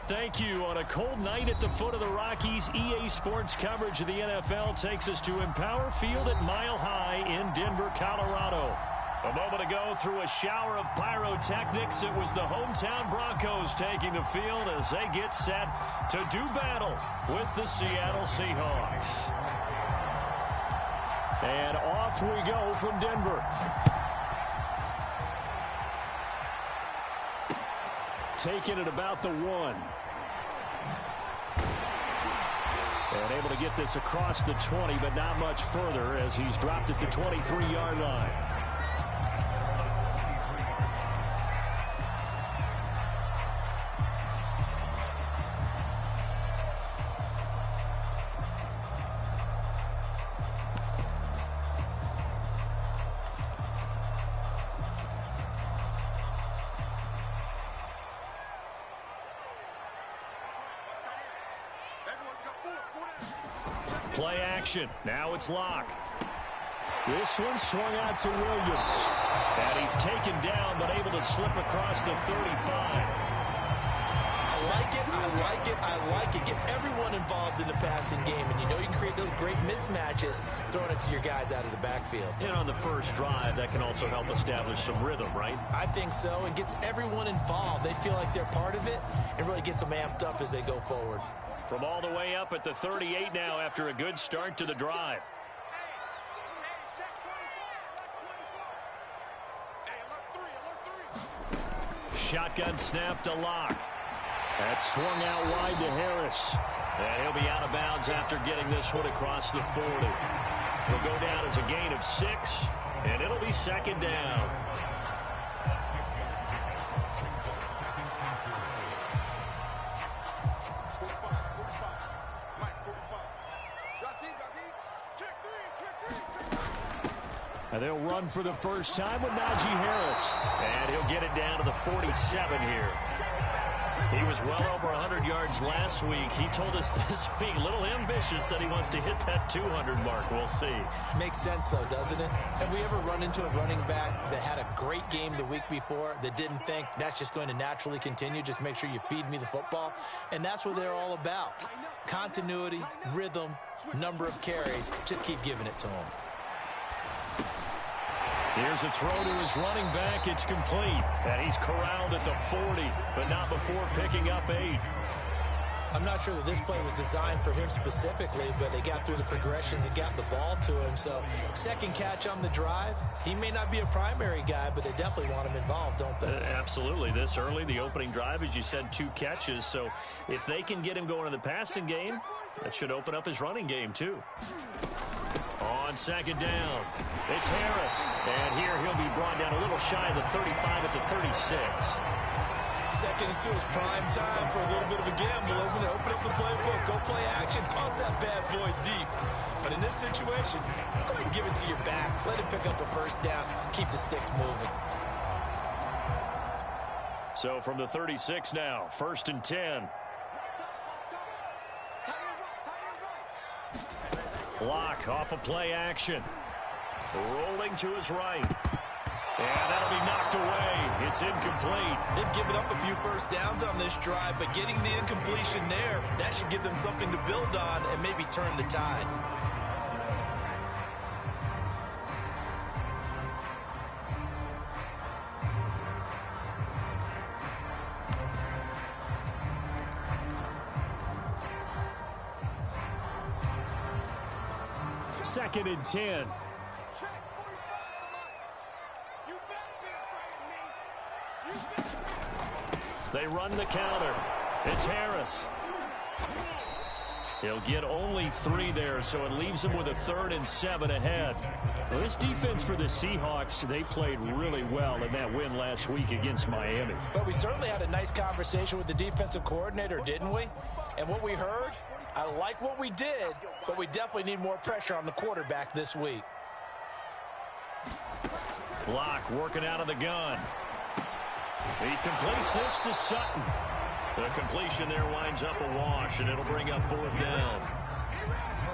Thank you. On a cold night at the foot of the Rockies, EA Sports coverage of the NFL takes us to Empower Field at Mile High in Denver, Colorado. A moment ago, through a shower of pyrotechnics, it was the hometown Broncos taking the field as they get set to do battle with the Seattle Seahawks. And off we go from Denver. Taking it about the 1. And able to get this across the 20, but not much further as he's dropped it to 23-yard line. Play action. Now it's Locke. This one swung out to Williams. And he's taken down, but able to slip across the 35. I like it, I like it, I like it. Get everyone involved in the passing game. And you know you can create those great mismatches throwing it to your guys out of the backfield. And on the first drive, that can also help establish some rhythm, right? I think so, and gets everyone involved. They feel like they're part of it and really gets them amped up as they go forward. From all the way up at the 38 now after a good start to the drive. Shotgun snap to Locke. That's swung out wide to Harris. And he'll be out of bounds after getting this one across the 40. He'll go down as a gain of 6, and it'll be second down. And they'll run for the first time with Najee Harris. And he'll get it down to the 47 here. He was well over 100 yards last week. He told us this week, a little ambitious, that he wants to hit that 200 mark. We'll see. Makes sense, though, doesn't it? Have we ever run into a running back that had a great game the week before that didn't think that's just going to naturally continue? Just make sure you feed me the football. And that's what they're all about. Continuity, rhythm, number of carries. Just keep giving it to him. Here's a throw to his running back. It's complete. And he's corralled at the 40, but not before picking up 8. I'm not sure that this play was designed for him specifically, but they got through the progressions and got the ball to him. So second catch on the drive. He may not be a primary guy, but they definitely want him involved, don't they? Absolutely. This early, the opening drive, as you said, 2 catches. So if they can get him going in the passing game, that should open up his running game too. On second down, it's Harris. And here he'll be brought down a little shy of the 35 at the 36. Second and 2 is prime time for a little bit of a gamble, isn't it? Open up the playbook, go play action, toss that bad boy deep. But in this situation, go ahead and give it to your back. Let him pick up a first down, keep the sticks moving. So from the 36 now, 1st and 10. Locke off of play action. Rolling to his right. And that'll be knocked away. It's incomplete. They've given up a few first downs on this drive, but getting the incompletion there, that should give them something to build on and maybe turn the tide. Second and 10. They run the counter. It's Harris. He'll get only 3 there, so it leaves him with a 3rd and 7 ahead. Well, this defense for the Seahawks, they played really well in that win last week against Miami. But we certainly had a nice conversation with the defensive coordinator, didn't we? And what we heard, I like what we did, but we definitely need more pressure on the quarterback this week. Locke working out of the gun. He completes this to Sutton. The completion there winds up a wash, and it'll bring up 4th down.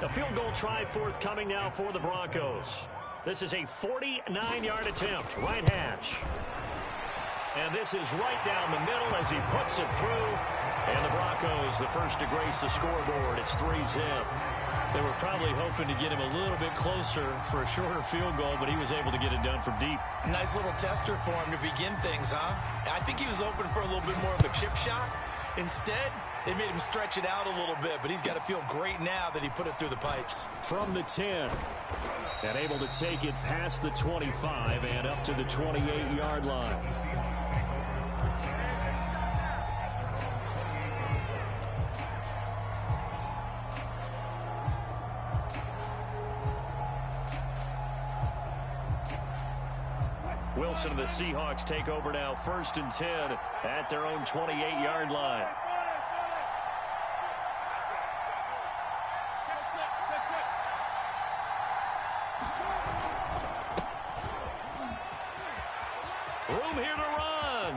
A field goal try forthcoming now for the Broncos. This is a 49-yard attempt, right hash. And this is right down the middle as he puts it through. And the Broncos, the first to grace the scoreboard. It's 3-zip. They were probably hoping to get him a little bit closer for a shorter field goal, but he was able to get it done from deep. Nice little tester for him to begin things, huh? I think he was open for a little bit more of a chip shot. Instead, they made him stretch it out a little bit, but he's got to feel great now that he put it through the pipes. From the 10, and able to take it past the 25 and up to the 28-yard line. Wilson and the Seahawks take over now, 1st and 10 at their own 28-yard line. Room here to run.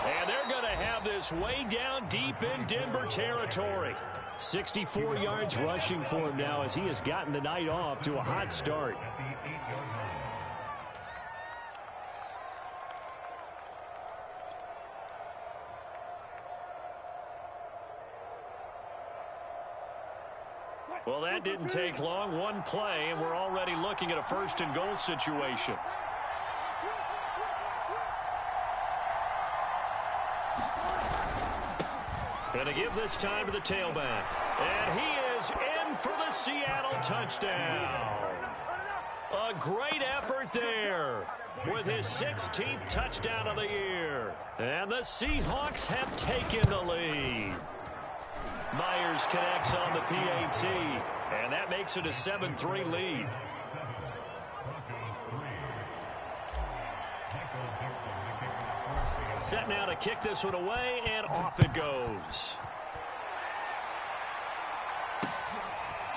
And they're going to have this way down deep in Denver territory. 64 yards rushing for him now as he has gotten the night off to a hot start. Well, that didn't take long. One play, and we're already looking at a 1st and goal situation. Going to give this time to the tailback. And he is in for the Seattle touchdown. A great effort there with his 16th touchdown of the year. And the Seahawks have taken the lead. Myers connects on the PAT, and that makes it a 7-3 lead. Set now to kick this one away, and off it goes.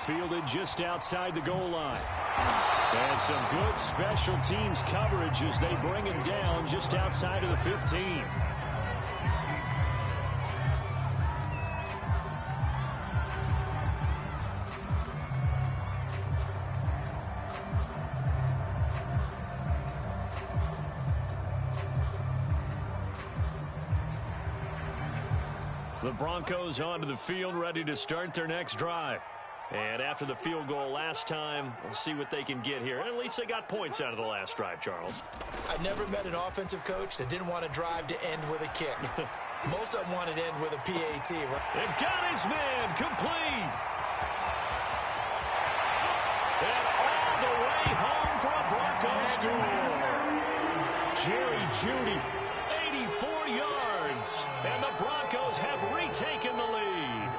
Fielded just outside the goal line. And some good special teams coverage as they bring him down just outside of the 15. The Broncos onto the field, ready to start their next drive. And after the field goal last time, we'll see what they can get here. And at least they got points out of the last drive, Charles. I've never met an offensive coach that didn't want to drive to end with a kick. Most of them wanted to end with a PAT. Right? And got his man complete. And all the way home for a Broncos score. Jerry Jeudy, 84 yards. And the Broncos have retaken the lead.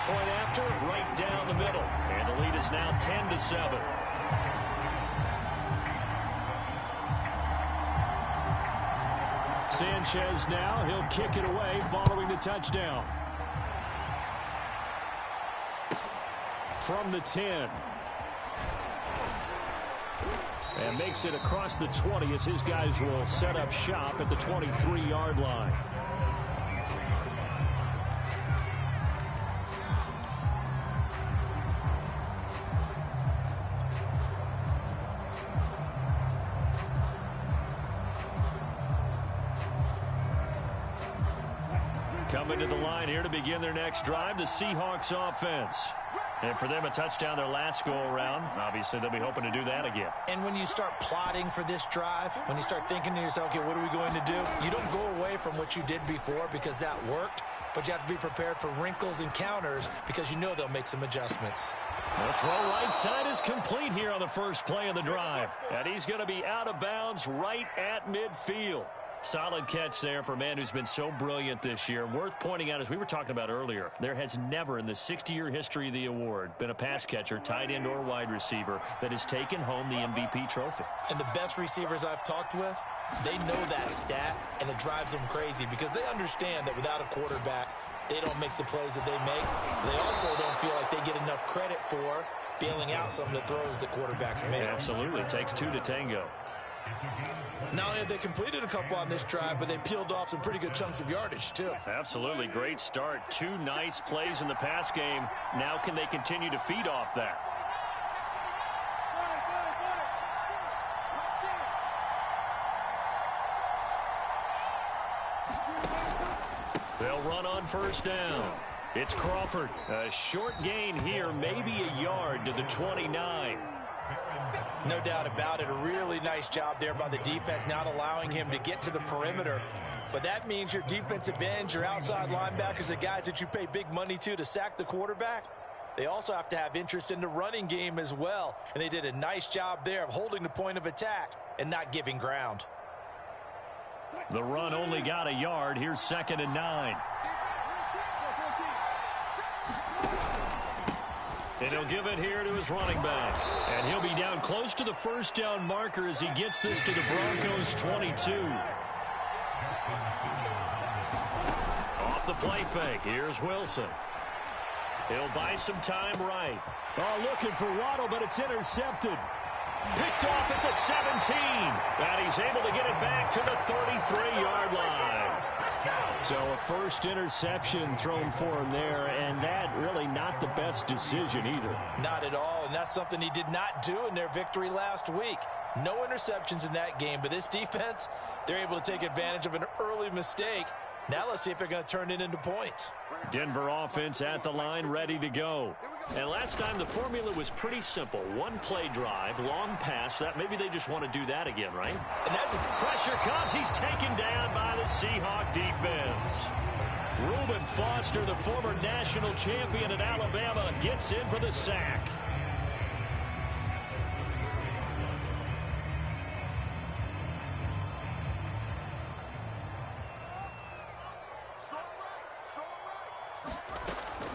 Point after, right down the middle. And the lead is now 10-7. Sanchez now, he'll kick it away following the touchdown. From the 10. And makes it across the 20 as his guys will set up shop at the 23-yard line. Coming to the line here to begin their next drive, the Seahawks offense. And for them, a touchdown their last go-around. Obviously, they'll be hoping to do that again. And when you start plotting for this drive, when you start thinking to yourself, okay, what are we going to do? You don't go away from what you did before because that worked, but you have to be prepared for wrinkles and counters because you know they'll make some adjustments. The throw right side is complete here on the first play of the drive. And he's going to be out of bounds right at midfield. Solid catch there for a man who's been so brilliant this year. Worth pointing out, as we were talking about earlier, there has never in the 60-year history of the award been a pass catcher, tight end, or wide receiver that has taken home the MVP trophy. And the best receivers I've talked with, they know that stat, and it drives them crazy because they understand that without a quarterback, they don't make the plays that they make. They also don't feel like they get enough credit for bailing out some of the throws the quarterbacks make. Absolutely. It takes two to tango. Not only have they completed a couple on this drive, but they peeled off some pretty good chunks of yardage, too. Absolutely. Great start. Two nice plays in the pass game. Now can they continue to feed off that? They'll run on first down. It's Crawford. A short gain here, maybe a yard to the 29. No doubt about it. A really nice job there by the defense, not allowing him to get to the perimeter. But that means your defensive ends, your outside linebackers, the guys that you pay big money to sack the quarterback, they also have to have interest in the running game as well. And they did a nice job there of holding the point of attack and not giving ground. The run only got a yard. Here's 2nd and 9. And he'll give it here to his running back. And he'll be down close to the first down marker as he gets this to the Broncos 22. Off the play fake. Here's Wilson. He'll buy some time right. Oh, looking for Waddle, but it's intercepted. Picked off at the 17. And he's able to get it back to the 33-yard line. So a first interception thrown for him there, and that really not the best decision either. Not at all, and that's something he did not do in their victory last week. No interceptions in that game, but this defense, they're able to take advantage of an early mistake. Now let's see if they're going to turn it into points. Denver offense at the line, ready to go. And last time the formula was pretty simple. One play drive, long pass. That maybe they just want to do that again, right? And that's pressure comes. He's taken down by the Seahawk defense. Reuben Foster, the former national champion at Alabama, gets in for the sack.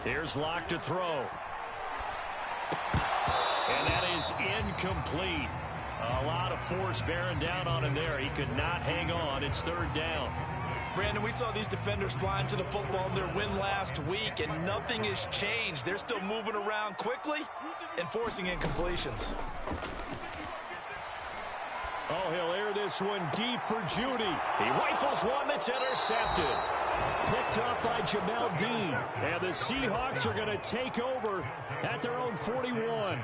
Here's Locke to throw. And that is incomplete. A lot of force bearing down on him there. He could not hang on. It's 3rd down. Brandon, we saw these defenders flying to the football in their win last week, and nothing has changed. They're still moving around quickly and forcing incompletions. Oh, he'll air this one deep for Judy. He rifles one that's intercepted. Picked off by Jamel Dean. And the Seahawks are going to take over at their own 41.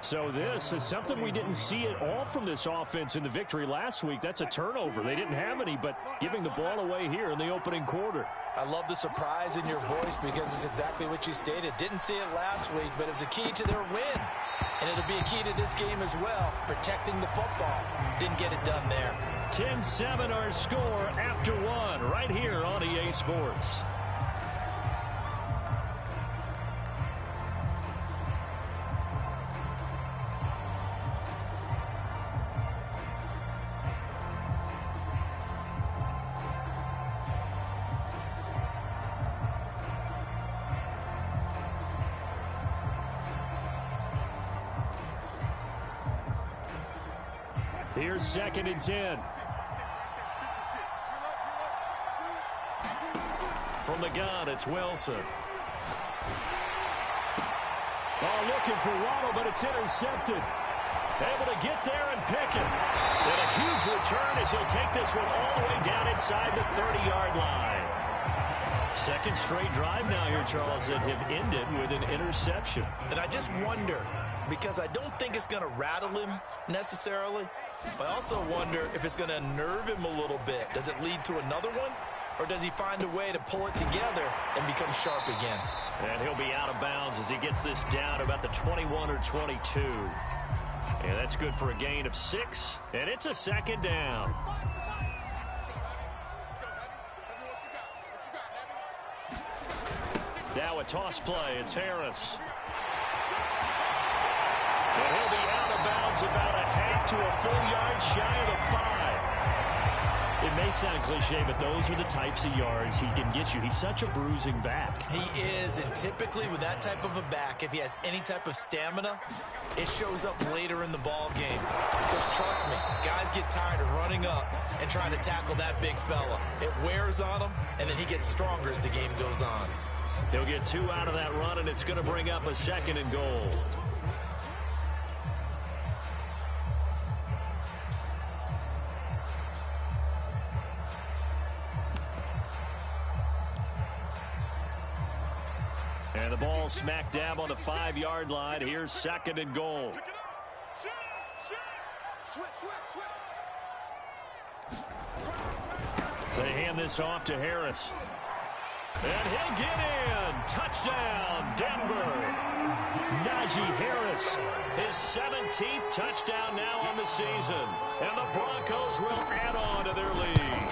So this is something we didn't see at all from this offense in the victory last week. That's a turnover. They didn't have any, but giving the ball away here in the opening quarter. I love the surprise in your voice because it's exactly what you stated. Didn't see it last week, but it's a key to their win. And it'll be a key to this game as well, protecting the football. Didn't get it done there. 10-7 our score after one right here on EA Sports. Here's 2nd and 10. From the gun, it's Wilson. Oh, looking for Waddle, but it's intercepted. Able to get there and pick it. And a huge return as he'll take this one all the way down inside the 30-yard line. Second straight drive now here, Charles, that have ended with an interception. And I just wonder, because I don't think it's going to rattle him necessarily, but I also wonder if it's going to unnerve him a little bit. Does it lead to another one? Or does he find a way to pull it together and become sharp again? And he'll be out of bounds as he gets this down to about the 21 or 22. And that's good for a gain of 6. And it's a 2nd down. Now a toss play. It's Harris. And he'll be out of bounds about a half to a full yard shy of the 5. It may sound cliche, but those are the types of yards he can get you. He's such a bruising back. He is, and typically with that type of a back, if he has any type of stamina, it shows up later in the ball game. Because trust me, guys get tired of running up and trying to tackle that big fella. It wears on him, and then he gets stronger as the game goes on. He'll get 2 out of that run, and it's going to bring up a 2nd and goal. And the ball smack dab on the 5-yard line. Here's 2nd and goal. They hand this off to Harris. And he'll get in. Touchdown, Denver. Najee Harris, his 17th touchdown now on the season. And the Broncos will add on to their lead.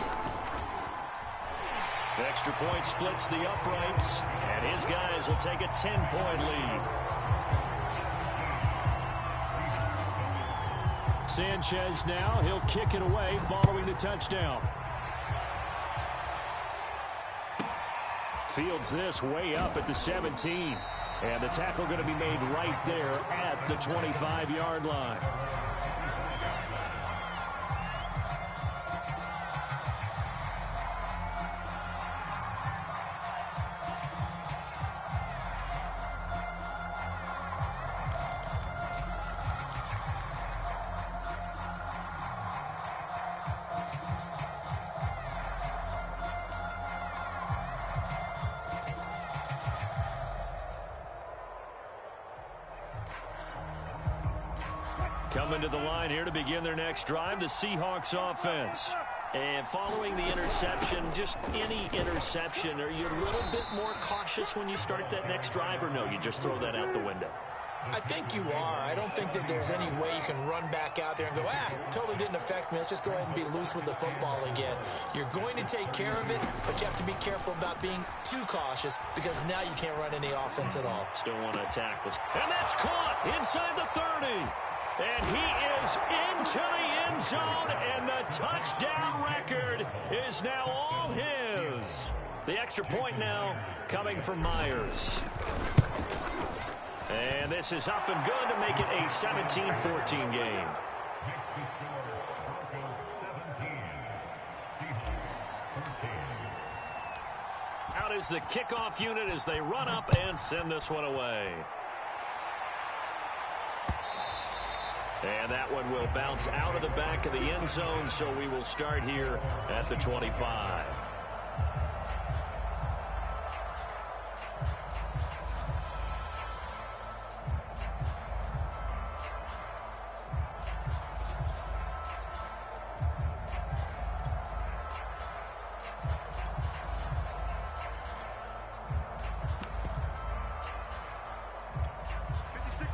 The extra point splits the uprights, and his guys will take a 10-point lead. Sanchez now, he'll kick it away following the touchdown. Fields this way up at the 17. And the tackle going to be made right there at the 25-yard line. Coming to the line here to begin their next drive, the Seahawks offense. And following the interception, just any interception, are you a little bit more cautious when you start that next drive, or no, you just throw that out the window? I think you are. I don't think that there's any way you can run back out there and go, totally didn't affect me. Let's just go ahead and be loose with the football again. You're going to take care of it, but you have to be careful about being too cautious because now you can't run any offense at all. Still want to attack. And that's caught inside the 30. And he is into the end zone, and the touchdown record is now all his. The extra point now coming from Myers. And this is up and good to make it a 17-14 game. Out is the kickoff unit as they run up and send this one away. And that one will bounce out of the back of the end zone, so we will start here at the 25.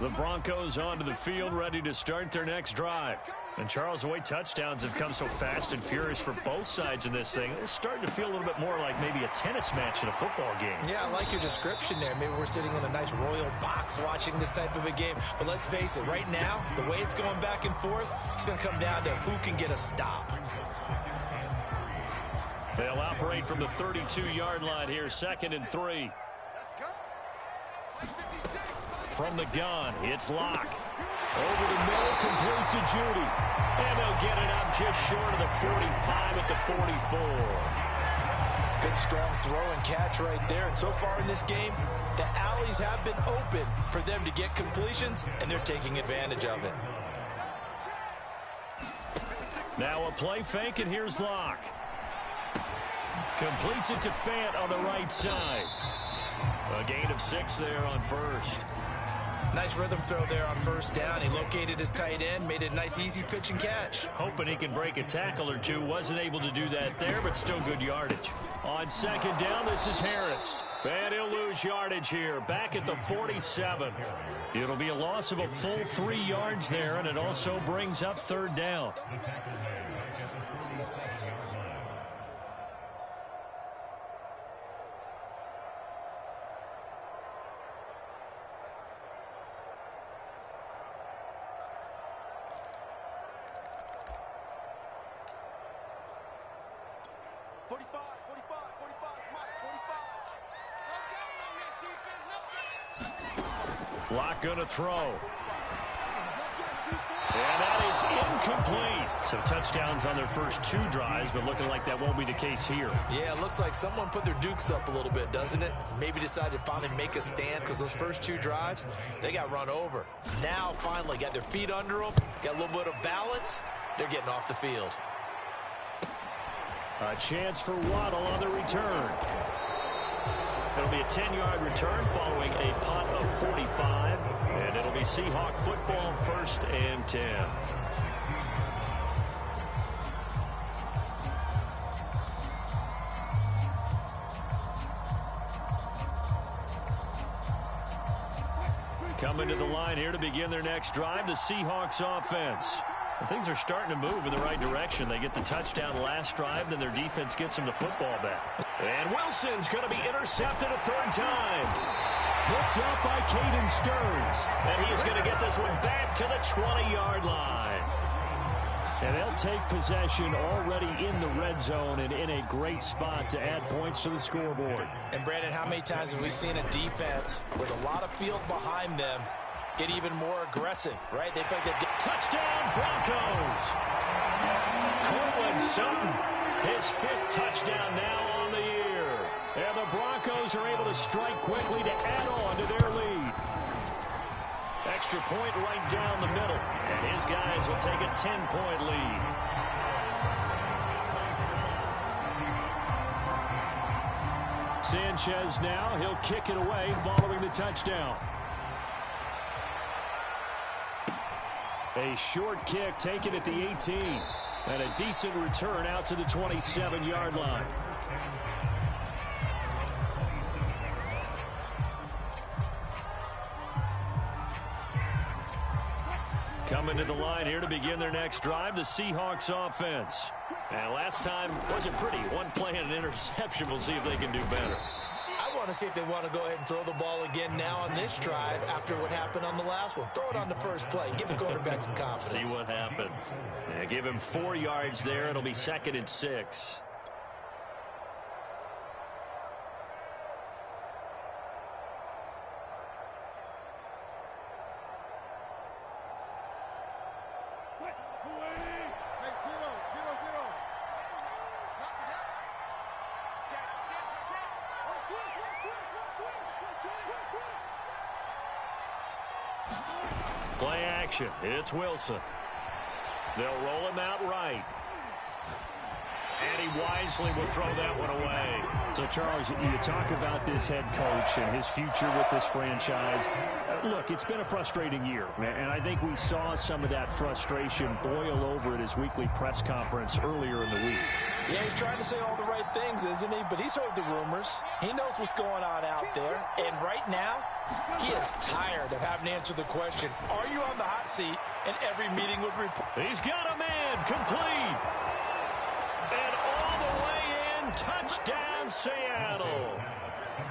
The Broncos onto the field, ready to start their next drive. And Charles, the way touchdowns have come so fast and furious for both sides in this thing, it's starting to feel a little bit more like maybe a tennis match in a football game. Yeah, I like your description there. Maybe we're sitting in a nice royal box watching this type of a game. But let's face it, right now, the way it's going back and forth, it's going to come down to who can get a stop. They'll operate from the 32-yard line here, 2nd and 3. From the gun, it's Locke. Over the middle, complete to Judy. And they'll get it up just short of the 45 at the 44. Good, strong throw and catch right there. And so far in this game, the alleys have been open for them to get completions, and they're taking advantage of it. Now a play fake, and here's Locke. Completes it to Fant on the right side. A gain of 6 there on first. Nice rhythm throw there on first down. He located his tight end, made it a nice easy pitch and catch. Hoping he can break a tackle or two. Wasn't able to do that there, but still good yardage. On 2nd down, this is Harris. And he'll lose yardage here. Back at the 47. It'll be a loss of a full 3 yards there, and it also brings up 3rd down. Locke going to throw. And that is incomplete. So touchdowns on their first 2 drives, but looking like that won't be the case here. Yeah, it looks like someone put their dukes up a little bit, doesn't it? Maybe decided to finally make a stand because those first 2 drives, they got run over. Now, finally, got their feet under them, got a little bit of balance. They're getting off the field. A chance for Waddle on the return. It'll be a 10-yard return following a punt of 45. And it'll be Seahawk football, 1st and 10. Coming to the line here to begin their next drive, the Seahawks offense. And things are starting to move in the right direction. They get the touchdown last drive, then their defense gets them the football back. And Wilson's going to be intercepted a third time. Picked up by Caden Stearns. And he's going to get this one back to the 20-yard line. And they'll take possession already in the red zone and in a great spot to add points to the scoreboard. And, Brandon, how many times have we seen a defense with a lot of field behind them get even more aggressive, right? They feel like they get touchdown, Broncos! Cortland Sutton, his 5th touchdown now on the year. And the Broncos are able to strike quickly to add on to their lead. Extra point right down the middle. And his guys will take a 10-point lead. Sanchez now, he'll kick it away following the touchdown. A short kick taken at the 18. And a decent return out to the 27-yard line. Coming to the line here to begin their next drive, the Seahawks offense. And last time wasn't pretty. One play and an interception. We'll see if they can do better. I want to see if they want to go ahead and throw the ball again now on this drive after what happened on the last one. Throw it on the first play. Give the quarterback some confidence. See what happens. Yeah, give him 4 yards there. It'll be 2nd and 6. Play action. It's Wilson. They'll roll him out right. And he wisely will throw that one away. So, Charles, you talk about this head coach and his future with this franchise. Look, it's been a frustrating year, and I think we saw some of that frustration boil over at his weekly press conference earlier in the week. Yeah, he's trying to say all the right things, isn't he? But he's heard the rumors. He knows what's going on out there. And right now, he is tired of having to answer the question, are you on the hot seat in every meeting with reporters? He's got a man complete. And all the way in, touchdown Seattle.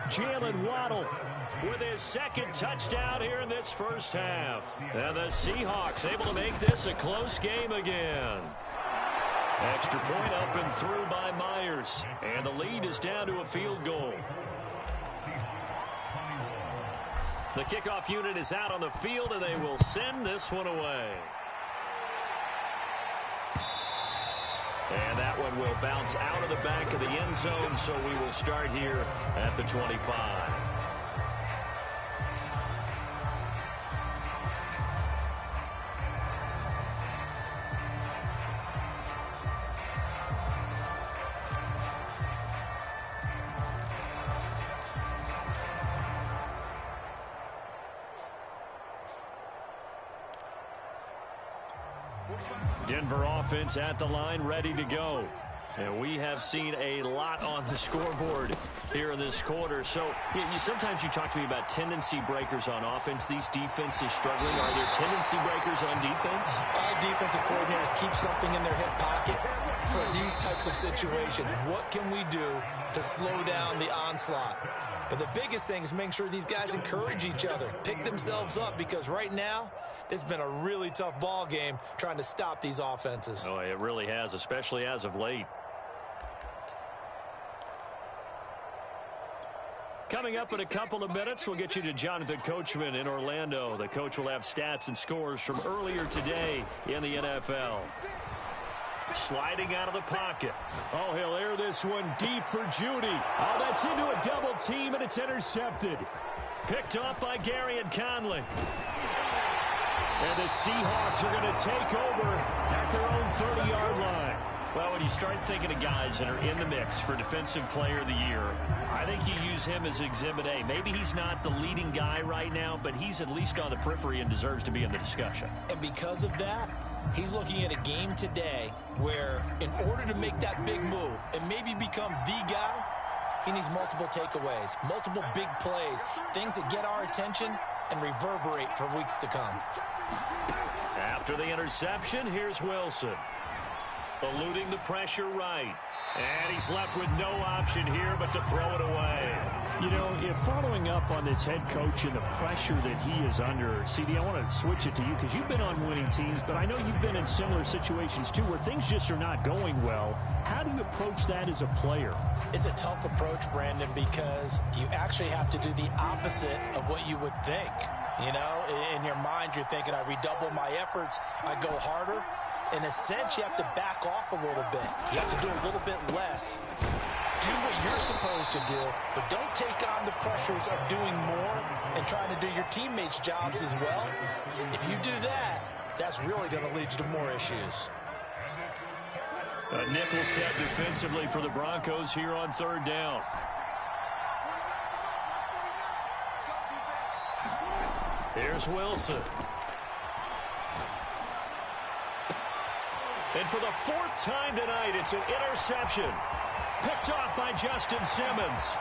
Jalen Waddle with his 2nd touchdown here in this first half. And the Seahawks able to make this a close game again. Extra point up and through by Myers. And the lead is down to a field goal. The kickoff unit is out on the field, and they will send this one away. And that one will bounce out of the back of the end zone, so we will start here at the 25. Denver offense at the line, ready to go. And we have seen a lot on the scoreboard here in this quarter. So sometimes you talk to me about tendency breakers on offense. These defenses struggling. Are there tendency breakers on defense? All defensive coordinators keep something in their hip pocket for these types of situations. What can we do to slow down the onslaught? But the biggest thing is making sure these guys encourage each other, pick themselves up, because right now it's been a really tough ball game trying to stop these offenses. Oh, it really has, especially as of late. Coming up in a couple of minutes, we'll get you to Jonathan Coachman in Orlando. The coach will have stats and scores from earlier today in the NFL. Sliding out of the pocket. Oh, he'll air this one deep for Judy. Oh, that's into a double team, and it's intercepted. Picked off by Gary and Conley. And the Seahawks are going to take over at their own 30-yard line. Well, when you start thinking of guys that are in the mix for Defensive Player of the Year, I think you use him as Exhibit A. Maybe he's not the leading guy right now, but he's at least on the periphery and deserves to be in the discussion. And because of that, he's looking at a game today where in order to make that big move and maybe become the guy, he needs multiple takeaways, multiple big plays, things that get our attention and reverberate for weeks to come. After the interception, here's Wilson. Eluding the pressure right. And he's left with no option here but to throw it away. You know, if following up on this head coach and the pressure that he is under, CD, I want to switch it to you because you've been on winning teams, but I know you've been in similar situations too where things just are not going well. How do you approach that as a player? It's a tough approach, Brandon, because you actually have to do the opposite of what you would think. You know, in your mind, you're thinking, I redouble my efforts, I go harder. In a sense, you have to back off a little bit. You have to do a little bit less. Do what you're supposed to do, but don't take on the pressures of doing more and trying to do your teammates' jobs as well. If you do that, that's really going to lead you to more issues. A nickel set defensively for the Broncos here on third down. Here's Wilson. And for the fourth time tonight, it's an interception. Picked off by Justin Simmons.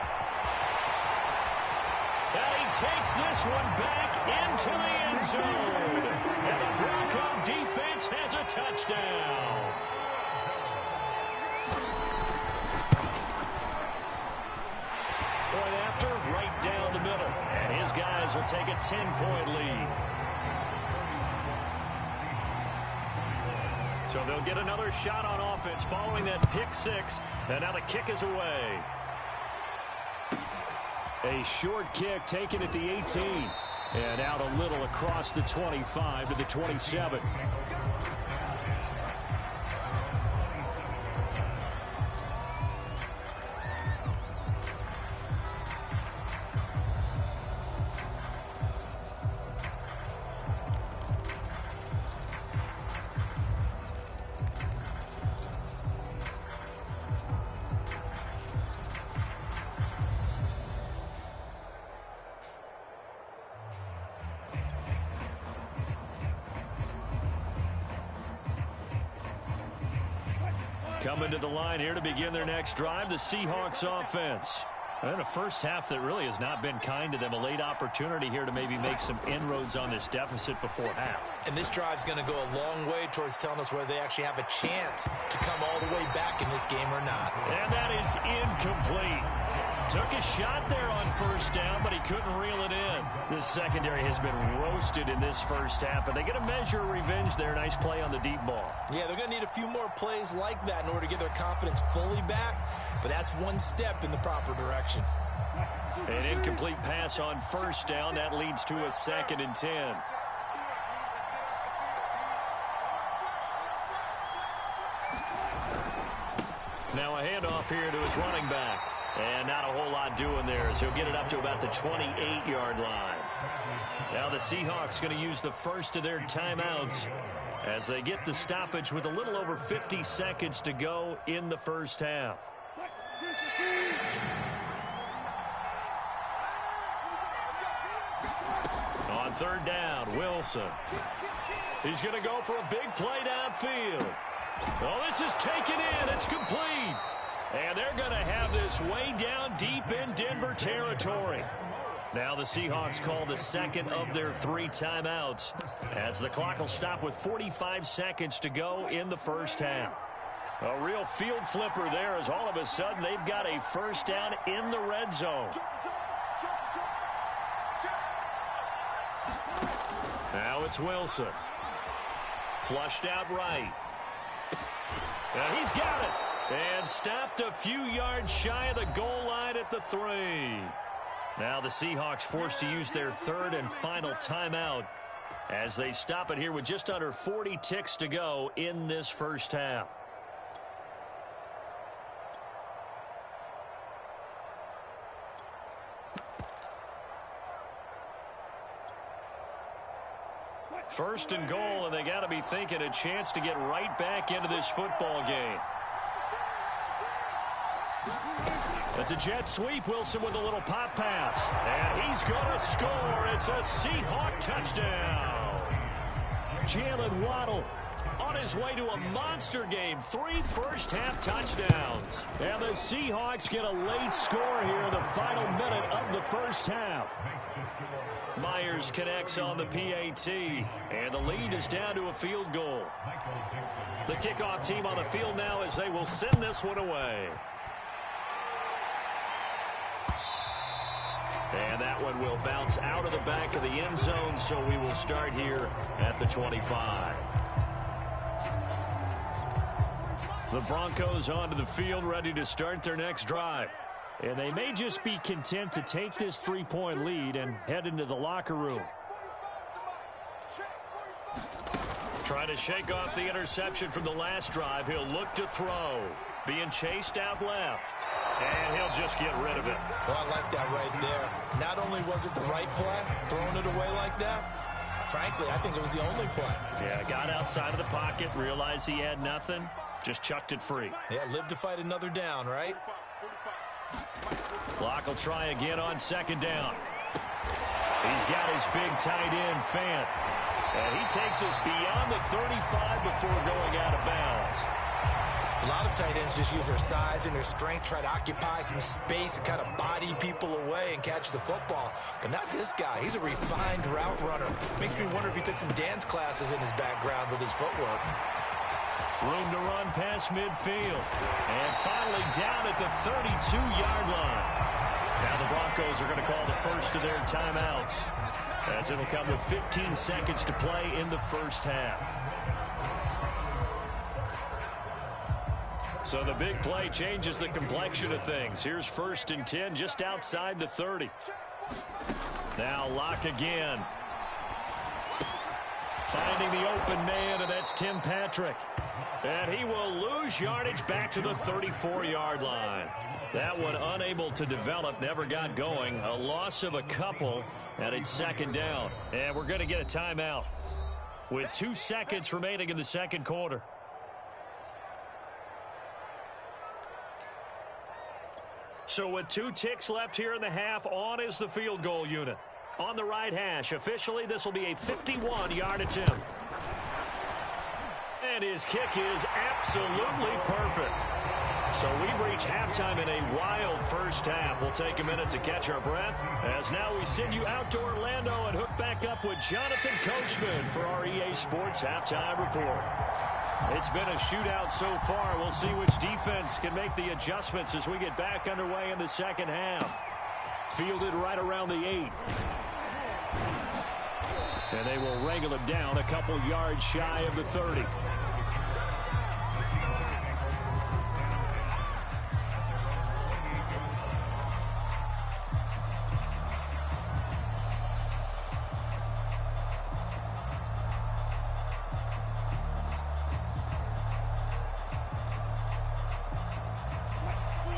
And he takes this one back into the end zone. And the Bronco defense has a touchdown. Point after, right down the middle. And his guys will take a 10-point lead. So they'll get another shot on offense following that pick six. And now the kick is away. A short kick taken at the 18. And out a little across the 25 to the 27. Coming to the line here to begin their next drive, the Seahawks offense. And a first half that really has not been kind to them. A late opportunity here to maybe make some inroads on this deficit before half. And this drive's going to go a long way towards telling us whether they actually have a chance to come all the way back in this game or not. And that is incomplete. Took a shot there on first down, but he couldn't reel it in. This secondary has been roasted in this first half, but they get a measure of revenge there. Nice play on the deep ball. Yeah, they're going to need a few more plays like that in order to get their confidence fully back, but that's one step in the proper direction. An incomplete pass on first down. That leads to a 2nd and 10. Now a handoff here to his running back. And not a whole lot doing there as he'll get it up to about the 28-yard line. Now the Seahawks going to use the first of their timeouts as they get the stoppage with a little over 50 seconds to go in the first half. On third down, Wilson. He's going to go for a big play downfield. Oh, this is taken in. It's complete. And they're going to have this way down deep in Denver territory. Now the Seahawks call the second of their 3 timeouts as the clock will stop with 45 seconds to go in the first half. A real field flipper there as all of a sudden they've got a first down in the red zone. Now it's Wilson. Flushed out right. And he's got it. And stopped a few yards shy of the goal line at the 3. Now the Seahawks forced to use their 3rd and final timeout as they stop it here with just under 40 ticks to go in this first half. First and goal, and they got to be thinking a chance to get right back into this football game. It's a jet sweep. Wilson with a little pop pass. And he's going to score. It's a Seahawk touchdown. Jalen Waddle on his way to a monster game. 3 first-half touchdowns. And the Seahawks get a late score here in the final minute of the first half. Myers connects on the PAT, and the lead is down to a field goal. The kickoff team on the field now as they will send this one away. And that one will bounce out of the back of the end zone, so we will start here at the 25. The Broncos onto the field, ready to start their next drive. And they may just be content to take this 3-point lead and head into the locker room. Trying to shake off the interception from the last drive. He'll look to throw. Being chased out left. And he'll just get rid of it. Well, I like that right there. Not only was it the right play, throwing it away like that, frankly, I think it was the only play. Yeah, got outside of the pocket, realized he had nothing, just chucked it free. Yeah, live to fight another down, right? Clock will try again on second down. He's got his big tight end, Fant. And he takes us beyond the 35 before going out of bounds. A lot of tight ends just use their size and their strength, try to occupy some space and kind of body people away and catch the football. But not this guy. He's a refined route runner. Makes me wonder if he took some dance classes in his background with his footwork. Room to run past midfield. And finally down at the 32-yard line. Now the Broncos are going to call the first of their timeouts, as it'll come with 15 seconds to play in the first half. So the big play changes the complexion of things. Here's 1st and 10 just outside the 30. Now Locke again. Finding the open man, and that's Tim Patrick. And he will lose yardage back to the 34-yard line. That one unable to develop, never got going. A loss of a couple, and it's second down. And we're going to get a timeout with 2 seconds remaining in the second quarter. So with 2 ticks left here in the half, on is the field goal unit. On the right hash, officially this will be a 51-yard attempt. And his kick is absolutely perfect. So we've reached halftime in a wild first half. We'll take a minute to catch our breath, as now we send you out to Orlando and hook back up with Jonathan Coachman for our EA Sports Halftime Report. It's been a shootout so far. We'll see which defense can make the adjustments as we get back underway in the second half. Fielded right around the 8. And they will wrangle it down a couple yards shy of the 30.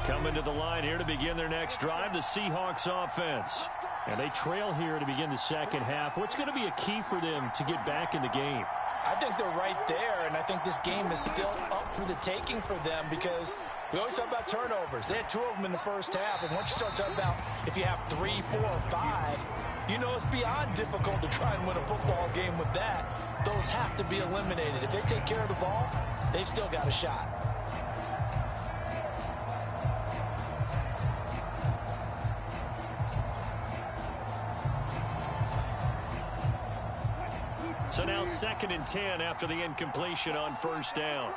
Coming to the line here to begin their next drive, the Seahawks offense. And they trail here to begin the second half. What's going to be a key for them to get back in the game? I think they're right there, and I think this game is still up for the taking for them, because we always talk about turnovers. They had 2 of them in the first half, and once you start talking about if you have 3, 4, or 5, you know it's beyond difficult to try and win a football game with that. Those have to be eliminated. If they take care of the ball, they've still got a shot. So now 2nd and 10 after the incompletion on first down.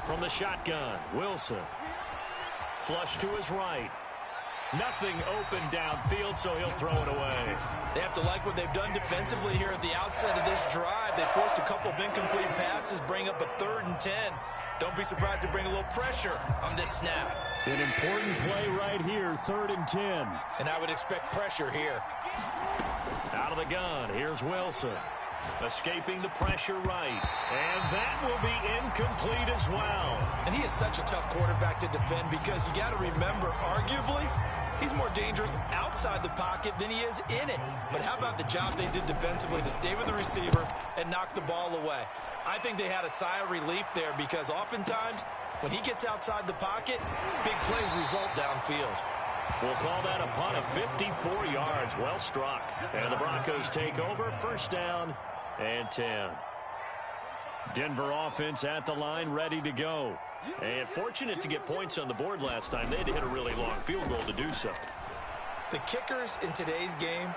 From the shotgun, Wilson. Flush to his right. Nothing open downfield, so he'll throw it away. They have to like what they've done defensively here at the outset of this drive. They forced a couple of incomplete passes, bring up a 3rd and 10. Don't be surprised to bring a little pressure on this snap. An important play right here, 3rd and 10. And I would expect pressure here. Out of the gun, here's Wilson. Escaping the pressure right. And that will be incomplete as well. And he is such a tough quarterback to defend, because you got to remember, arguably, he's more dangerous outside the pocket than he is in it. But how about the job they did defensively to stay with the receiver and knock the ball away? I think they had a sigh of relief there, because oftentimes When he gets outside the pocket, big plays result downfield. We'll call that a punt of 54 yards. Well struck. And the Broncos take over. First down and 10. Denver offense at the line, ready to go. And fortunate to get points on the board last time. They had to hit a really long field goal to do so. The kickers in today's game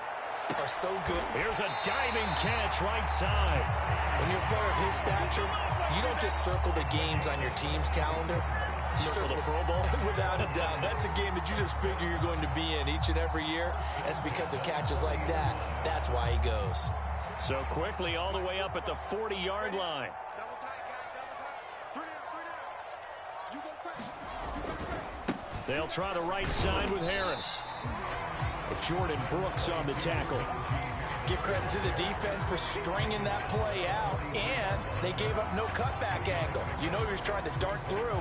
are so good. Here's a diving catch right side. When you're a player of his stature, you don't just circle the games on your team's calendar. You circle the Pro Bowl? Without a doubt. That's a game that you just figure you're going to be in each and every year. And it's because of catches like that. That's why he goes. So quickly all the way up at the 40-yard line. They'll try the right side with Harris. Jordan Brooks on the tackle. Give credit to the defense for stringing that play out, and they gave up no cutback angle. You know he was trying to dart through.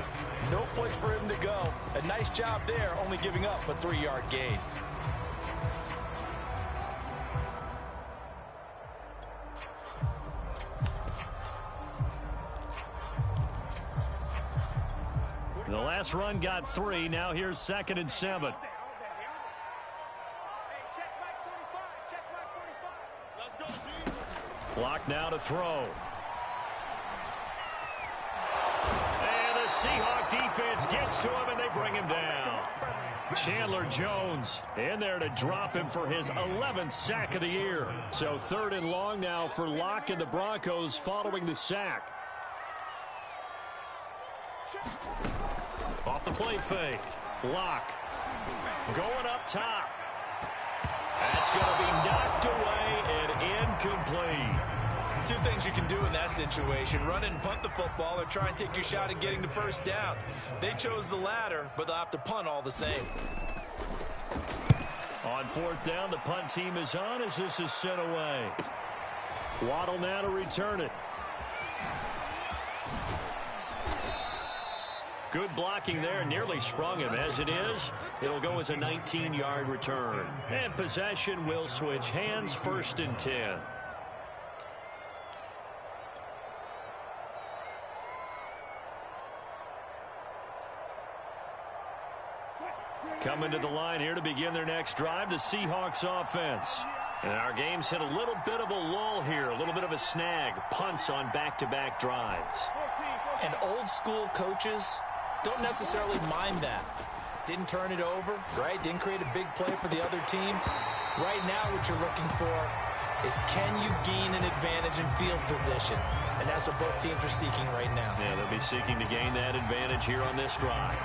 No place for him to go. A nice job there, only giving up a 3-yard gain. The last run got 3. Now here's 2nd and 7. Block now to throw. And the Seahawk defense gets to him, and they bring him down. Chandler Jones in there to drop him for his 11th sack of the year. So 3rd and long now for Locke and the Broncos following the sack. Off the play fake. Locke going up top. That's going to be knocked away and incomplete. 2 things you can do in that situation: run and punt the football, or try and take your shot at getting the first down. They chose the latter, but they'll have to punt all the same. On 4th down, the punt team is on as this is sent away. Waddle now to return it. Good blocking there, nearly sprung him. As it is, it'll go as a 19-yard return. And possession will switch hands, 1st and 10. Coming to the line here to begin their next drive, the Seahawks offense. And our game's hit a little bit of a lull here, a little bit of a snag. Punts on back-to-back drives. And old-school coaches don't necessarily mind that. Didn't turn it over, right? Didn't create a big play for the other team. Right now what you're looking for is, can you gain an advantage in field position? And that's what both teams are seeking right now. Yeah, they'll be seeking to gain that advantage here on this drive.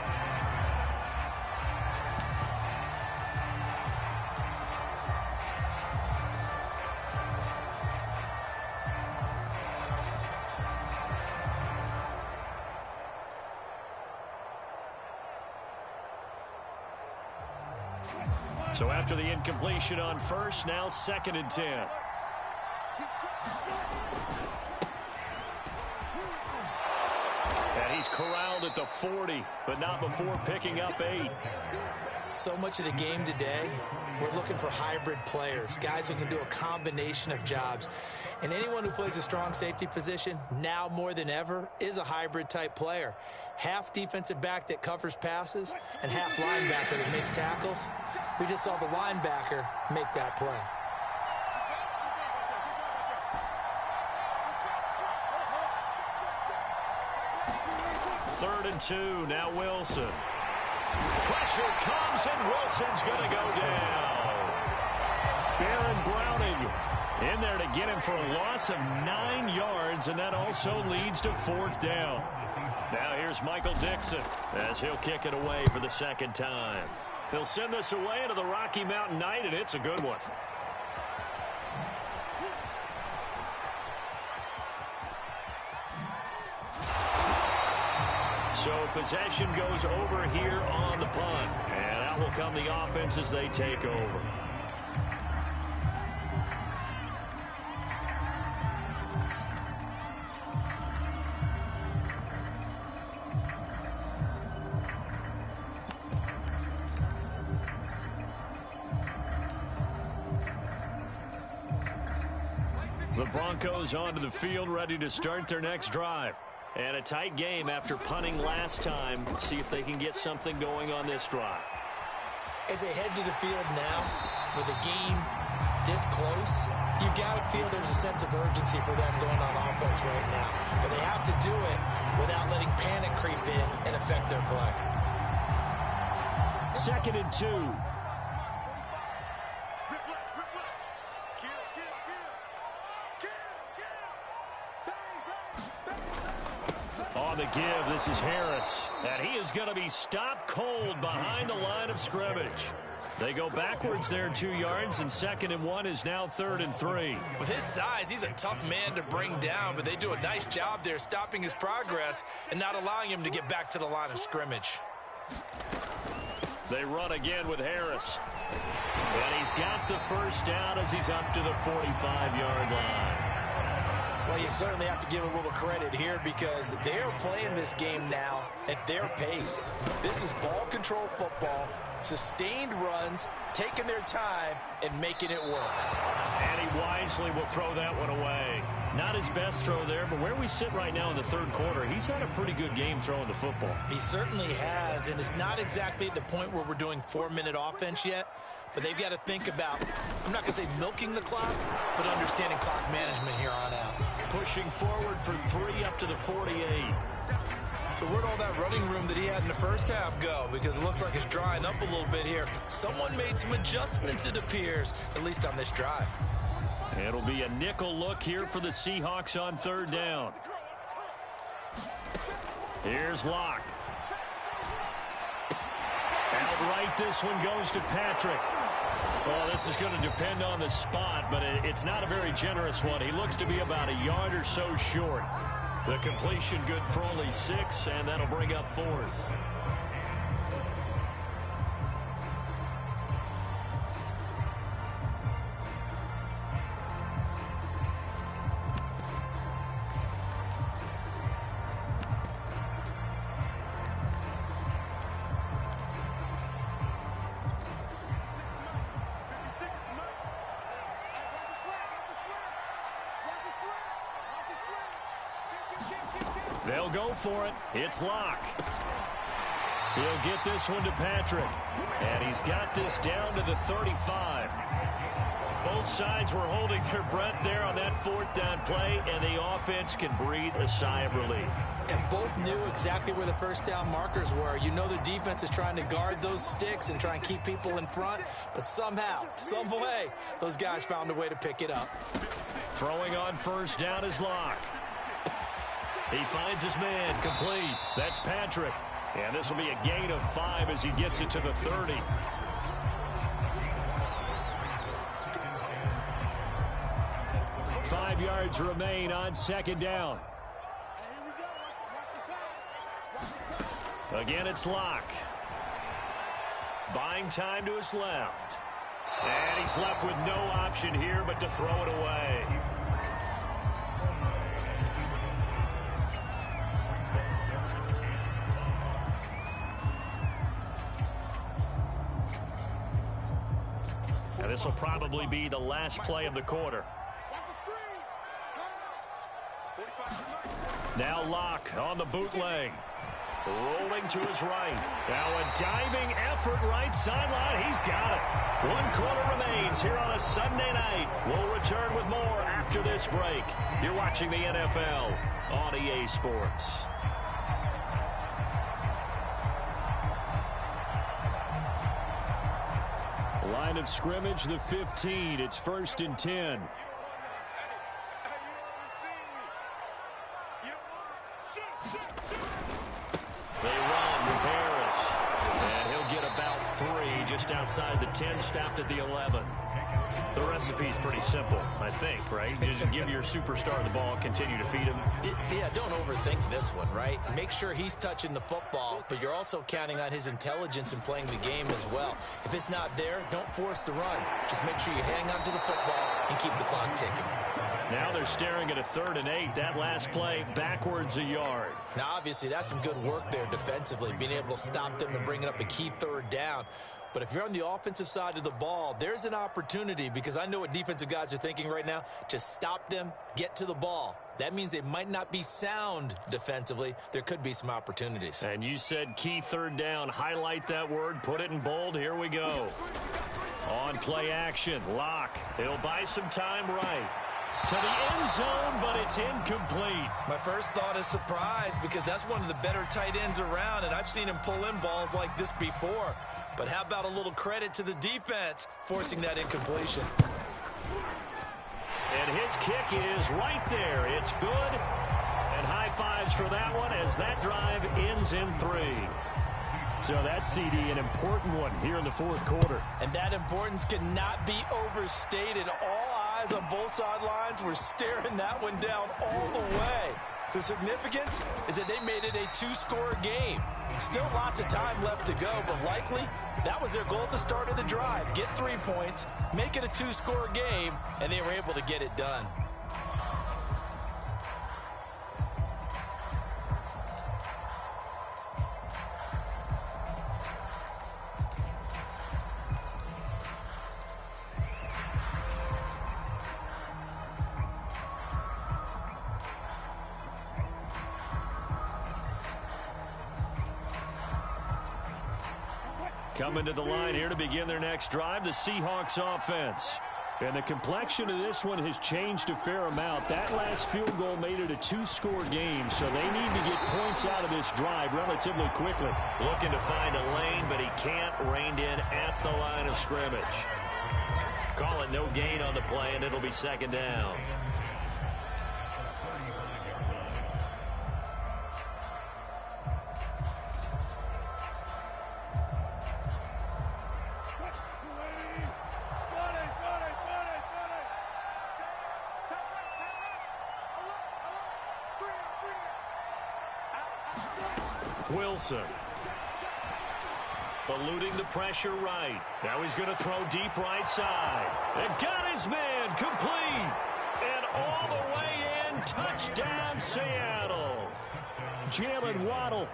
So after the incompletion on 1st, now 2nd and 10. And he's corralled at the 40, but not before picking up 8. So much of the game today, we're looking for hybrid players, guys who can do a combination of jobs. And anyone who plays a strong safety position, now more than ever, is a hybrid type player. Half defensive back that covers passes and half linebacker that makes tackles. We just saw the linebacker make that play. Third and 2, now Wilson. Pressure comes, and Wilson's going to go down. Baron Browning in there to get him for a loss of 9 yards, and that also leads to 4th down. Now here's Michael Dixon as he'll kick it away for the 2nd time. He'll send this away into the Rocky Mountain night, and it's a good one. So possession goes over here on the punt. And out will come the offense as they take over. The Broncos onto the field, ready to start their next drive. And a tight game after punting last time. See if they can get something going on this drive. As they head to the field now, with a game this close, you've got to feel there's a sense of urgency for them going on offense right now. But they have to do it without letting panic creep in and affect their play. 2nd and 2. On the give, this is Harris. And he is going to be stopped cold behind the line of scrimmage. They go backwards there 2 yards, and 2nd and 1 is now 3rd and 3. With his size, he's a tough man to bring down, but they do a nice job there stopping his progress and not allowing him to get back to the line of scrimmage. They run again with Harris. And he's got the first down as he's up to the 45-yard line. Well, you certainly have to give a little credit here because they're playing this game now at their pace. This is ball control football, sustained runs, taking their time, and making it work. And he wisely will throw that one away. Not his best throw there, but where we sit right now in the 3rd quarter, he's had a pretty good game throwing the football. He certainly has, and it's not exactly at the point where we're doing 4-minute offense yet, but they've got to think about, I'm not going to say milking the clock, but understanding clock management here on out. Pushing forward for 3 up to the 48. So where'd all that running room that he had in the first half go? Because it looks like it's drying up a little bit here. Someone made some adjustments, it appears, at least on this drive. It'll be a nickel look here for the Seahawks on 3rd down. Here's Locke. Outright, this one goes to Patrick. Well, this is going to depend on the spot, but it's not a very generous one. He looks to be about a yard or so short. The completion good for only 6, and that'll bring up 4th. They'll go for it. It's Locke. He'll get this one to Patrick. And he's got this down to the 35. Both sides were holding their breath there on that 4th down play, and the offense can breathe a sigh of relief. And both knew exactly where the first down markers were. You know the defense is trying to guard those sticks and try and keep people in front, but somehow, some way, those guys found a way to pick it up. Throwing on 1st down is Locke. He finds his man, complete. That's Patrick. And this will be a gain of 5 as he gets it to the 30. Five yards remain on 2nd down. Again, it's Locke. Buying time to his left. And he's left with no option here but to throw it away. This will probably be the last play of the quarter. Now Locke on the bootleg. Rolling to his right. Now a diving effort right sideline. He's got it. 1 quarter remains here on a Sunday night. We'll return with more after this break. You're watching the NFL on EA Sports. Line of scrimmage, the 15. It's 1st and 10. They run with Harris. And he'll get about 3 just outside the 10, stopped at the 11. The recipe's pretty simple, I think, right? Just give your superstar the ball, continue to feed him. Yeah, don't overthink this one, right? Make sure he's touching the football, but you're also counting on his intelligence in playing the game as well. If it's not there, don't force the run. Just make sure you hang on to the football and keep the clock ticking. Now they're staring at a 3rd and 8. That last play, backwards a yard. Now, obviously, that's some good work there defensively, being able to stop them and bring it up a key 3rd down. But if you're on the offensive side of the ball, there's an opportunity, because I know what defensive guys are thinking right now. Just stop them, get to the ball. That means they might not be sound defensively. There could be some opportunities. And you said key third down. Highlight that word. Put it in bold. Here we go. On play action. Lock. He'll buy some time right. To the end zone, but it's incomplete. My first thought is surprise, because that's one of the better tight ends around, and I've seen him pull in balls like this before. But how about a little credit to the defense forcing that incompletion? And his kick is right there. It's good. And high fives for that one as that drive ends in 3. So that CD, an important one here in the fourth quarter. And that importance cannot be overstated. All eyes on both sidelines were staring that one down all the way. The significance is that they made it a 2-score game. Still lots of time left to go, but likely that was their goal at the start of the drive. Get 3 points, make it a 2-score game, and they were able to get it done. Coming to the line here to begin their next drive, the Seahawks offense. And the complexion of this one has changed a fair amount. That last field goal made it a 2-score game, so they need to get points out of this drive relatively quickly. Looking to find a lane, but he can't. Reined in at the line of scrimmage. Call it no gain on the play, and it'll be second down. Wilson. Eluding the pressure right. Now he's going to throw deep right side. And got his man complete. And all the way in. Touchdown, Seattle. Jalen Waddle.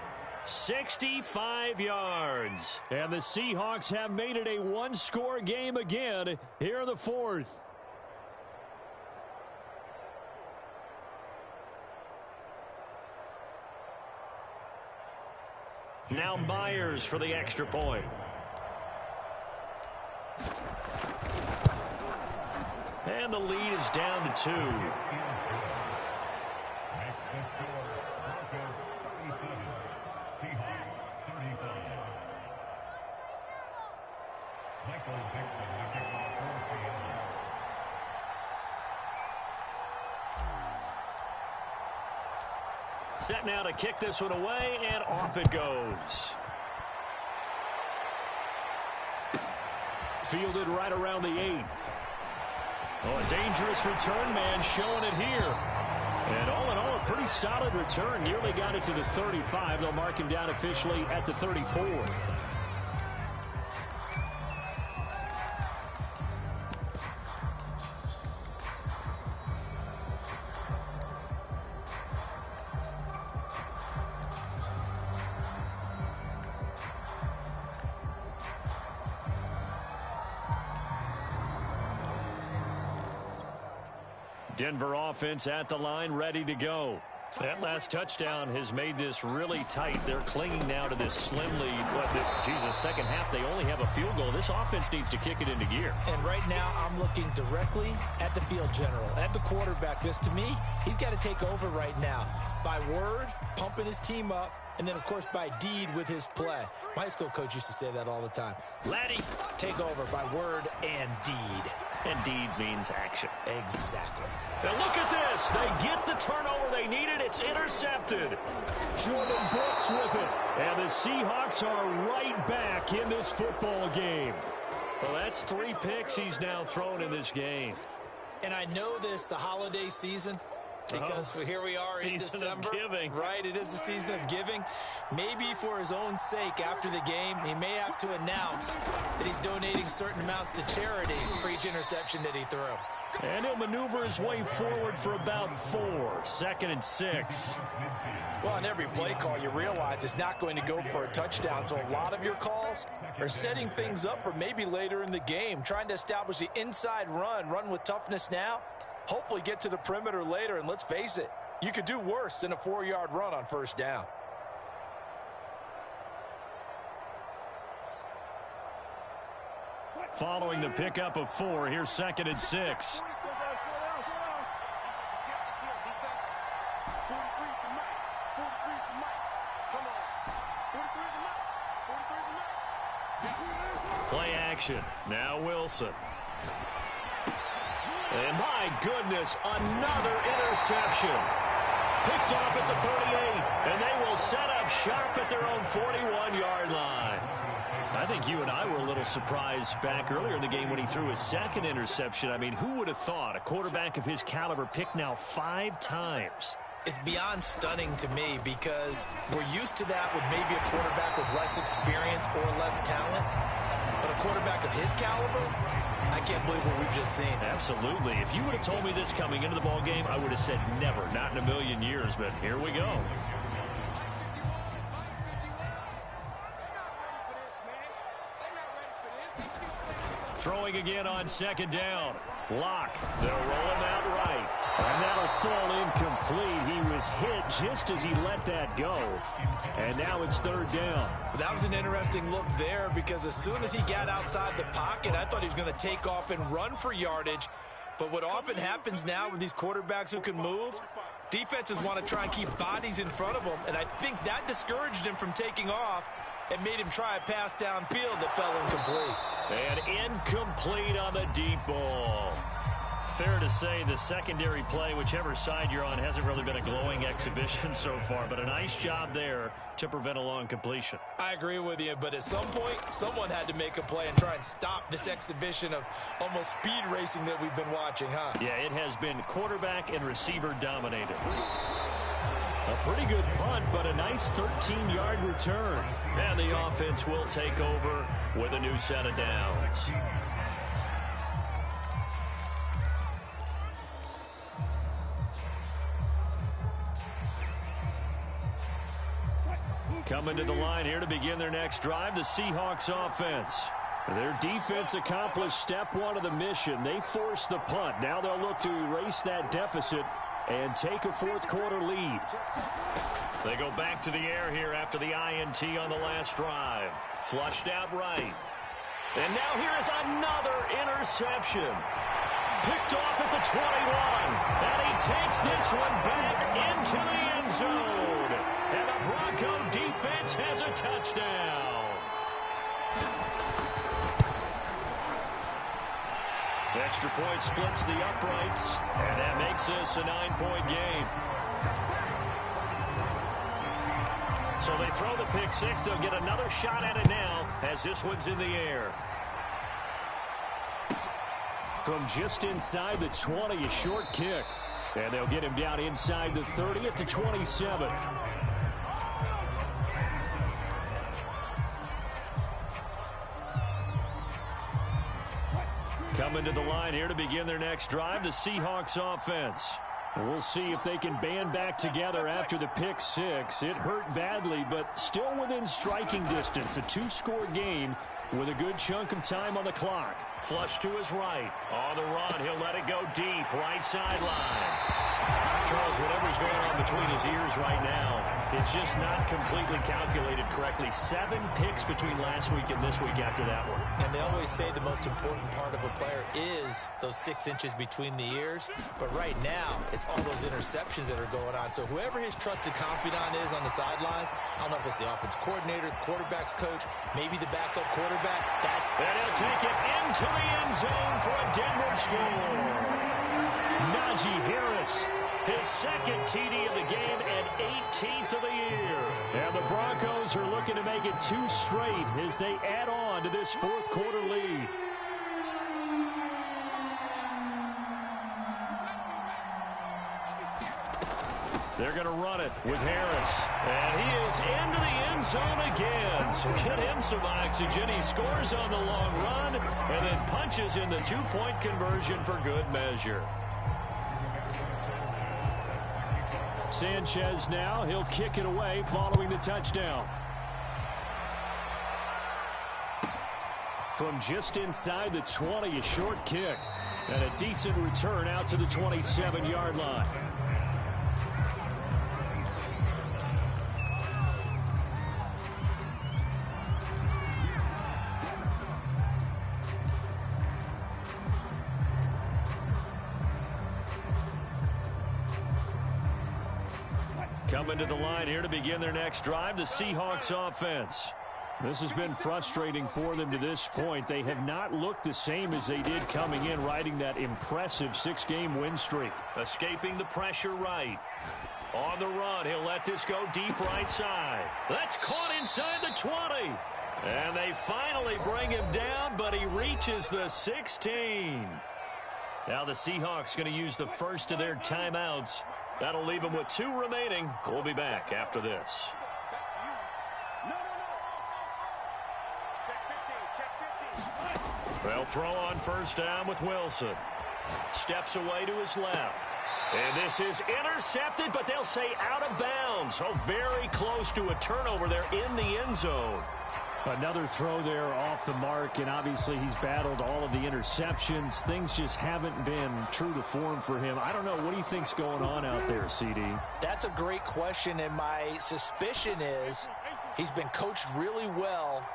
65 yards. And the Seahawks have made it a 1-score game again here in the fourth. Now Myers for the extra point. And the lead is down to 2. Set now to kick this one away, and off it goes. Fielded right around the 8. Oh, a dangerous return man showing it here. And all in all, a pretty solid return. Nearly got it to the 35. They'll mark him down officially at the 34. Denver offense at the line, ready to go. That last touchdown has made this really tight. They're clinging now to this slim lead. Second half, they only have a field goal. This offense needs to kick it into gear. And right now, I'm looking directly at the field general, at the quarterback. Because to me, he's got to take over right now. By word, pumping his team up, and then, of course, by deed with his play. My high school coach used to say that all the time. Laddie, take over by word and deed. And deed means action. Exactly. Now look at this. They get the turnover they needed. It's intercepted. Jordan Brooks with it. And the Seahawks are right back in this football game. Well, that's 3 picks he's now thrown in this game. And I know this, the holiday season, because here we are in December. Season of giving. Right, it is the season of giving. Maybe for his own sake after the game, he may have to announce that he's donating certain amounts to charity for each interception that he threw. And he'll maneuver his way forward for about 4. 2nd and 6. Well, on every play call, you realize it's not going to go for a touchdown. So a lot of your calls are setting things up for maybe later in the game, trying to establish the inside run with toughness now, hopefully get to the perimeter later. And let's face it, you could do worse than a 4-yard run on 1st down. Following the pickup of 4, here's 2nd and 6. Play action. Now Wilson. And my goodness, another interception. Picked off at the 38, and they will set up shop at their own 41-yard line. I think you and I were a little surprised back earlier in the game when he threw his 2nd interception. I mean, who would have thought a quarterback of his caliber picked now 5 times? It's beyond stunning to me because we're used to that with maybe a quarterback with less experience or less talent. But a quarterback of his caliber, I can't believe what we've just seen. Absolutely. If you would have told me this coming into the ball game, I would have said never, not in a million years. But here we go. Throwing again on 2nd down. Lock. They'll roll him out right. And that'll fall incomplete. He was hit just as he let that go. And now it's 3rd down. That was an interesting look there because as soon as he got outside the pocket, I thought he was going to take off and run for yardage. But what often happens now with these quarterbacks who can move, defenses want to try and keep bodies in front of them. And I think that discouraged him from taking off and made him try a pass downfield that fell incomplete. And incomplete on the deep ball. Fair to say the secondary play, whichever side you're on, hasn't really been a glowing exhibition so far, but a nice job there to prevent a long completion. I agree with you, but at some point, someone had to make a play and try and stop this exhibition of almost speed racing that we've been watching, huh? Yeah, it has been quarterback and receiver dominated. A pretty good punt, but a nice 13-yard return. And the offense will take over with a new set of downs. Coming to the line here to begin their next drive, the Seahawks offense. Their defense accomplished step 1 of the mission. They forced the punt. Now they'll look to erase that deficit and take a 4th quarter lead. They go back to the air here after the INT on the last drive. Flushed out right. And now here is another interception. Picked off at the 21. And he takes this one back into the end zone. And the Bronco defense has a touchdown. Extra point splits the uprights, and that makes this a 9-point game. So they throw the pick 6. They'll get another shot at it now as this one's in the air. From just inside the 20, a short kick. And they'll get him down inside the 30 at the 27. Coming to the line here to begin their next drive, the Seahawks offense. We'll see if they can band back together after the pick 6. It hurt badly, but still within striking distance. A 2-score game with a good chunk of time on the clock. Flush to his right. On the run, he'll let it go deep. Right sideline. Charles, whatever's going on between his ears right now, it's just not completely calculated correctly. 7 picks between last week and this week after that one. And they always say the most important part of a player is those 6 inches between the ears. But right now, it's all those interceptions that are going on. So whoever his trusted confidant is on the sidelines, I don't know if it's the offense coordinator, the quarterback's coach, maybe the backup quarterback. And he'll take it into the end zone for a Denver score. Najee Harris, his 2nd TD of the game and 18th of the year. And the Broncos are looking to make it 2 straight as they add on to this 4th quarter lead. They're going to run it with Harris. And he is into the end zone again. So get him some oxygen. He scores on the long run and then punches in the two-point conversion for good measure. Sanchez now. He'll kick it away following the touchdown. From just inside the 20, a short kick. And a decent return out to the 27-yard line. Coming to the line here to begin their next drive, the Seahawks offense. This has been frustrating for them to this point. They have not looked the same as they did coming in, riding that impressive 6-game win streak. Escaping the pressure right. On the run, he'll let this go deep right side. That's caught inside the 20. And they finally bring him down, but he reaches the 16. Now the Seahawks going to use the first of their timeouts. That'll leave them with 2 remaining. We'll be back after this. They'll throw on first down with Wilson. Steps away to his left. And this is intercepted, but they'll say out of bounds. Oh, very close to a turnover there in the end zone. Another throw there off the mark, and obviously he's battled all of the interceptions. Things just haven't been true to form for him. I don't know. What do you think's going on out there, CD? That's a great question, and my suspicion is he's been coached really well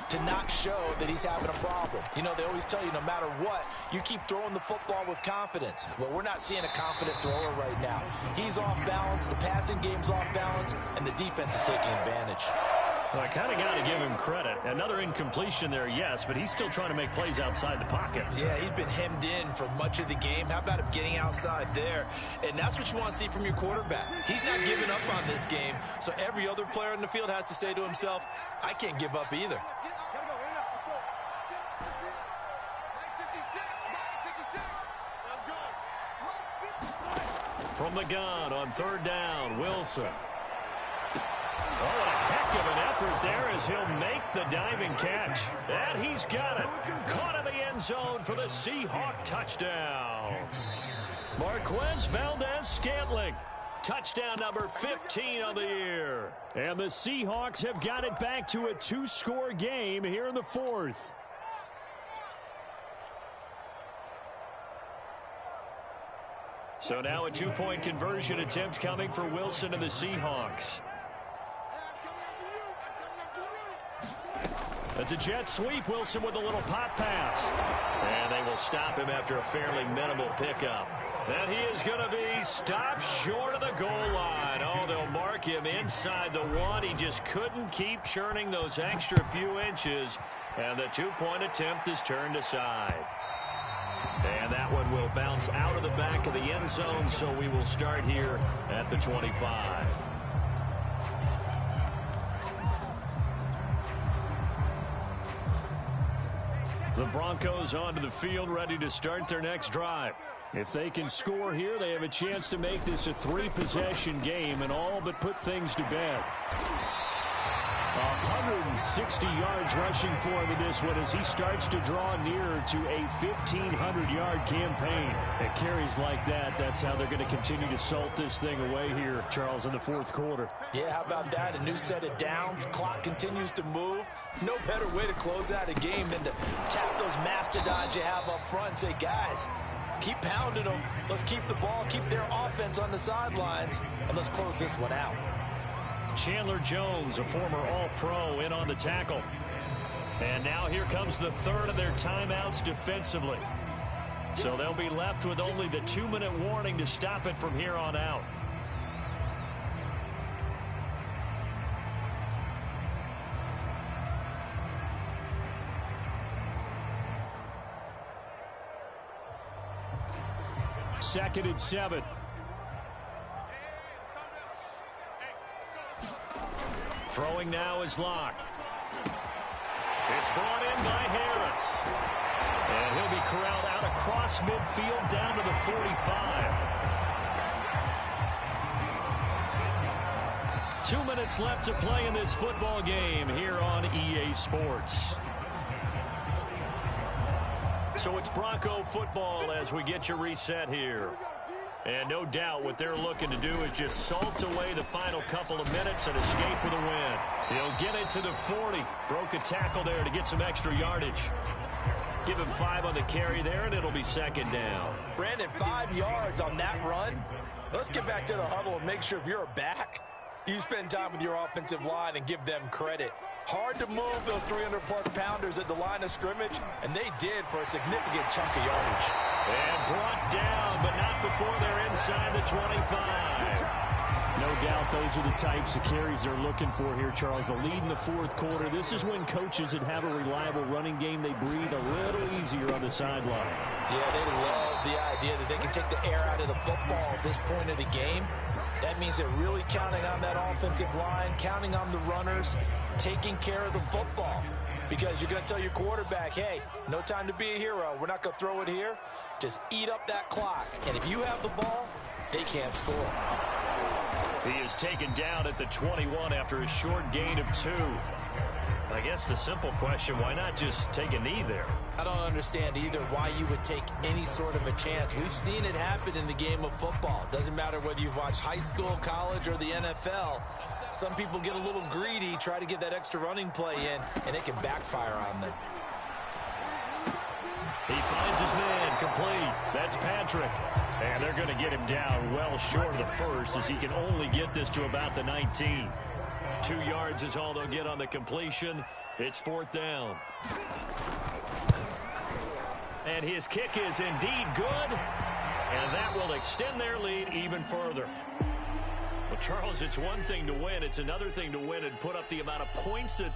to not show that he's having a problem. You know, they always tell you no matter what, you keep throwing the football with confidence. Well, we're not seeing a confident thrower right now. He's off balance, the passing game's off balance, and the defense is taking advantage. Well, I kind of got to give him credit. Another incompletion there, yes, but he's still trying to make plays outside the pocket. Yeah, he's been hemmed in for much of the game. How about him getting outside there? And that's what you want to see from your quarterback. He's not giving up on this game, so every other player in the field has to say to himself, I can't give up either. From the gun on third down, Wilson. Oh, what a heck of an effort there as he'll make the diving catch. And he's got it. Caught in the end zone for the Seahawk touchdown. Marquez Valdez-Scantling. Touchdown number 15 on the year. And the Seahawks have got it back to a 2-score game here in the 4th. So now a 2-point conversion attempt coming for Wilson and the Seahawks. That's a jet sweep. Wilson with a little pop pass. And they will stop him after a fairly minimal pickup. And he is going to be stopped short of the goal line. Oh, they'll mark him inside the 1. He just couldn't keep churning those extra few inches. And the 2-point attempt is turned aside. And that one will bounce out of the back of the end zone, so we will start here at the 25. The Broncos onto the field, ready to start their next drive. If they can score here, they have a chance to make this a 3-possession game and all but put things to bed. 160 yards rushing for him in this one as he starts to draw nearer to a 1,500-yard campaign. At carries like that, that's how they're going to continue to salt this thing away here, Charles, in the 4th quarter. Yeah, how about that? A new set of downs. Clock continues to move. No better way to close out a game than to tap those mastodons you have up front and say, guys, keep pounding them. Let's keep the ball, keep their offense on the sidelines, and let's close this one out. Chandler Jones, a former All-Pro, in on the tackle. And now here comes the third of their timeouts defensively. So they'll be left with only the 2-minute warning to stop it from here on out. Second and 7. Throwing now is Locke. It's brought in by Harris. And he'll be corralled out across midfield down to the 45. 2 minutes left to play in this football game here on EA Sports. So it's Bronco football as we get you reset here. And no doubt what they're looking to do is just salt away the final couple of minutes and escape with a win. He'll get it to the 40. Broke a tackle there to get some extra yardage. Give him 5 on the carry there, and it'll be second down. Brandon, 5 yards on that run. Let's get back to the huddle and make sure if you're a back, you spend time with your offensive line and give them credit. Hard to move those 300-plus pounders at the line of scrimmage, and they did for a significant chunk of yardage. And brought down, but not before they're inside the 25. No doubt those are the types of carries they're looking for here, Charles. The lead in the fourth quarter. This is when coaches that have a reliable running game, they breathe a little easier on the sideline. Yeah, they love the idea that they can take the air out of the football at this point of the game. That means they're really counting on that offensive line, counting on the runners, taking care of the football. Because you're going to tell your quarterback, hey, no time to be a hero. We're not going to throw it here. Just eat up that clock. And if you have the ball, they can't score. He is taken down at the 21 after a short gain of 2. I guess the simple question, why not just take a knee there? I don't understand either why you would take any sort of a chance. We've seen it happen in the game of football. Doesn't matter whether you've watched high school, college, or the NFL. Some people get a little greedy, try to get that extra running play in, and it can backfire on them. He finds his man complete. That's Patrick. And they're going to get him down well short of the first as he can only get this to about the 19. 2 yards is all they'll get on the completion. It's 4th down. And his kick is indeed good. And that will extend their lead even further. Well, Charles, it's one thing to win. It's another thing to win and put up the amount of points that